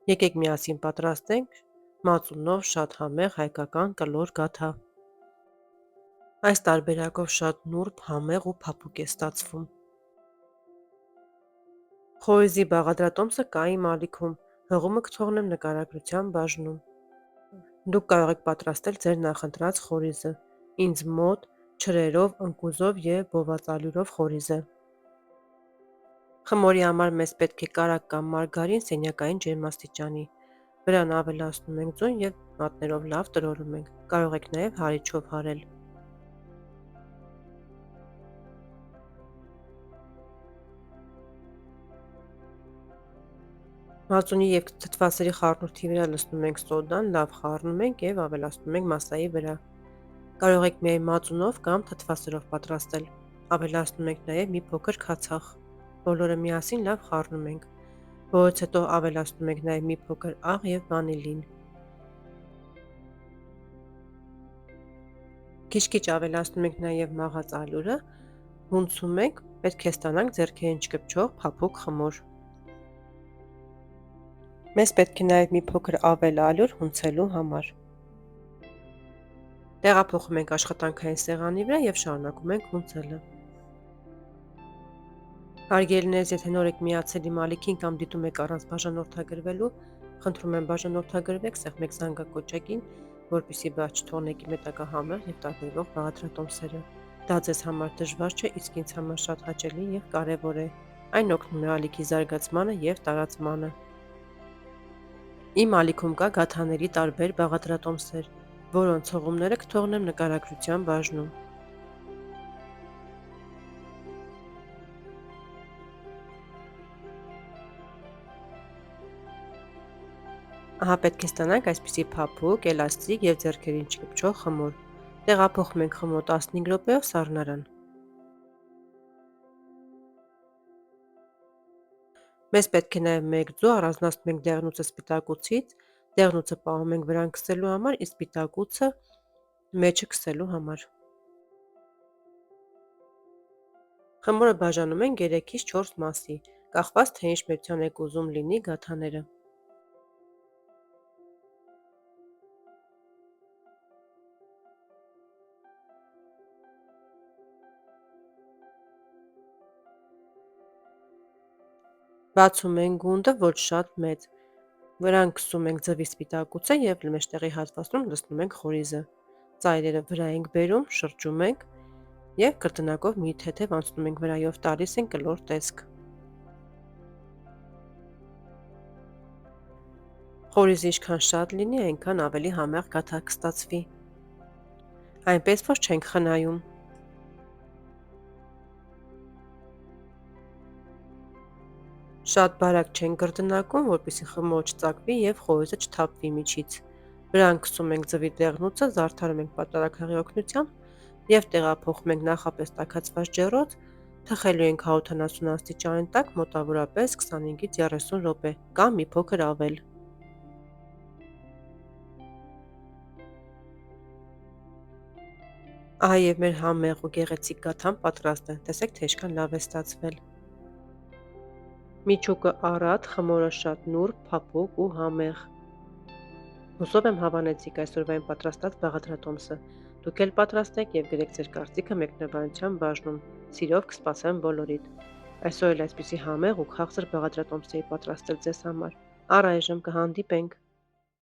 Եկեք միասին պատրաստենք մածունով շատ համեղ հայկական կլոր գաթա։ Այս տարբերակով շատ նուրբ, համեղ ու փափուկ է ստացվում։ Խորիզի բաղադրատոմսը կա իմ ալիքում, հղումը կթողնեմ նկարագրության բաժնում։ Դուք կարող եք պատրաստել ձեր նախընտրած խորիզը։ Ինձ մոտ չրերով, ընկուզով և բովածալյուրով խորիզ է։ Խմորի համար մեզ պետք է կարագ կամ մարգարին սենյակային ջերմաստիճանի։ Վրան ավելացնում ենք ձուն և մատներով լավ տրորում ենք։ Կարող եք նաև հարիչով հարել։ Մածունի և թթվասերի խառնուրդի վրա լցնում ենք սոդան, լավ խառնում ենք և ավելացնում ենք մասսայի վրա։ Կարող եք միայն մածունով կամ թթվասերով պատրաստել։ Ավելացնում ենք նաև մի փոքր քացախ։ Բոլորը միասին լավ խառնում ենք։ Որից հետո ավելացնում ենք նաև մի փոքր աղ և վանիլին։ Քիչ-քիչ ավելացնում ենք նաև մաղած ալյուրը, հունցում ենք, պետք է ստանանք ձեռքերին չկպչող փափուկ խմոր։ Մեզ պետք է նաև մի փոքր ավել ալյուր հունցելու համար։ Տեղափոխում ենք աշխատանքային սեղանի վրա և շարունակում ենք հունցելը։ Հարգելիներս, եթե նոր եք միացել իմ ալիքին կամ դիտում եք առանց բաժանորդագրվելու, խնդրում եմ բաժանորդագրվեք, սեղմեք զանգակոճակին, որպեսզի բաց չթողնեք մետակա համեղ և տարբերվող բաղադրատոմսերը։ Դա ձեզ համար դժվար չէ, իսկ ինձ համար շատ հաճելի և կարևոր է։ Այն օգնում է ալիքի զարգացմանը և տարածմանը։ Իմ ալիքում կա գաթաների տարբեր բաղադրատոմսեր, որոնց հղումները կթողնեմ նկարագրության բաժնում։ Ահա պետք է ստանանք այսպիսի փափուկ, էլաստիկ և ձեռքերին չկպչող խմոր։ Տեղափոխում ենք խմոր 15 րոպեով սառնարան։ Մեզ պետք է նաև մեկ ձու, առանձնացնում ենք դեղնուցը սպիտակուցից, դեղնուցը պահում ենք վրան քսելու համար, իսկ սպիտակուցը մեջը քսելու համար։ Խմորը բաժանում ենք 3-ից 4 մասի, կախված թե ինչ մեծության եք ուզում լինի գաթաները։ Բացում ենք գունդը ոչ շատ մեծ, վրան քսում ենք ձվի սպիտակուցը և մեջտեղի հատվածում լցնում ենք խորիզը։ Ծայրերը վրա ենք բերում, շրջում ենք և կրտնակով մի թեթև անցնում ենք վրայով, տալիս ենք կլոր տեսք։ Խորիզը ինչքան շատ լինի, այնքան ավելի համեղ գաթա կստացվի։ Այնպես որ չենք խնայում։ Շատ բարակ չենք կրտնակում, որպեսզի խմորը չծակվի և խորիզը չթափվի միջից։ Վրան քսում ենք ձվի դեղնուցը, զարդարում ենք պատառաքաղի օգնությամբ և տեղափոխում ենք նախապես տաքացված ջեռոց, թխելու ենք 170 աստիճանի տակ մոտավորապես 25-ից 30 րոպե կամ մի փոքր ավել։ Ահա և մեր համեղ ու գեղեցիկ գաթան պատրաստ է, տեսեք թե ինչքան լավ է ստացվել։ Միջուկը առատ, խմորը շատ նուրբ, փափուկ ու համեղ։ Հուսով եմ հավանեցիք այսօրվա իմ պատրաստած բաղադրատոմսը։ Դուք էլ պատրաստեք և գրեք ձեր կարծիքը մեկնաբանության բաժնում։ Սիրով կսպասեմ բոլորիդ։ Այսօր էլ այսպիսի համեղ ու քաղցր բաղադրատոմս էի պատրաստել ձեզ համար։ Առայժմ կհանդիպենք։